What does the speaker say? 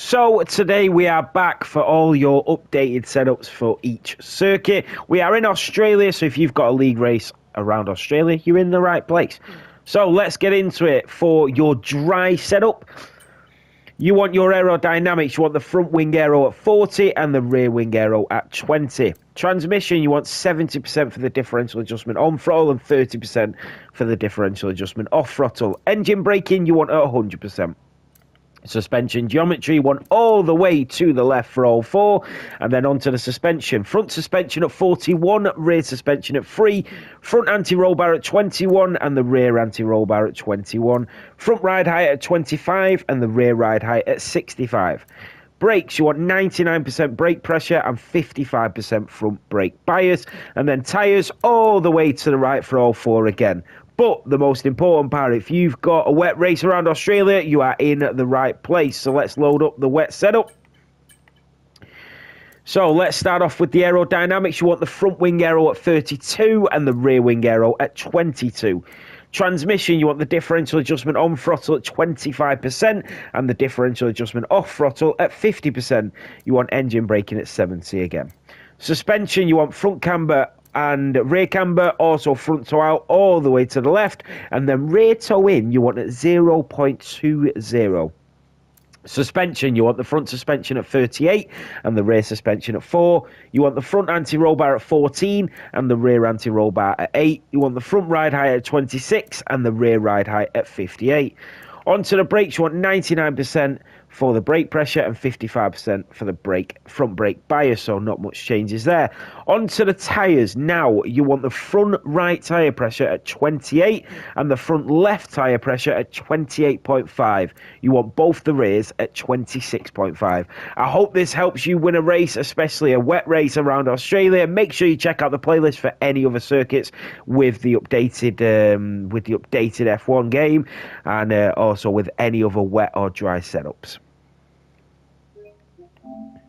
So today we are back for all your updated setups for each circuit. We are in Australia, so if you've got a league race around Australia, you're in the right place. So let's get into it. For your dry setup, you want your aerodynamics. You want the front wing aero at 40 and the rear wing aero at 20. Transmission, you want 70% for the differential adjustment on throttle and 30% for the differential adjustment off throttle. Engine braking, you want at 100%. Suspension geometry, one all the way to the left for all four, and then onto the suspension. Front suspension at 41, rear suspension at 3, front anti-roll bar at 21, and the rear anti-roll bar at 21. Front ride height at 25, and the rear ride height at 65. Brakes, you want 99% brake pressure and 55% front brake bias, and then tyres all the way to the right for all four again. But the most important part, if you've got a wet race around Australia, you are in the right place. So let's load up the wet setup. So let's start off with the aerodynamics. You want the front wing aero at 32 and the rear wing aero at 22. Transmission, you want the differential adjustment on throttle at 25% and the differential adjustment off throttle at 50%. You want engine braking at 70 again. Suspension, you want front camber and rear camber, also front toe out all the way to the left, and then rear toe in you want at 0.20. Suspension, you want the front suspension at 38 and the rear suspension at 4. You want the front anti-roll bar at 14 and the rear anti-roll bar at 8. You want the front ride height at 26 and the rear ride height at 58. Onto the brakes, you want 99% for the brake pressure and 55% for the front brake bias, so not much changes there. Onto the tyres. Now, you want the front right tyre pressure at 28 and the front left tyre pressure at 28.5. You want both the rears at 26.5. I hope this helps you win a race, especially a wet race around Australia. Make sure you check out the playlist for any other circuits with the updated F1 game, and also with any other wet or dry setups.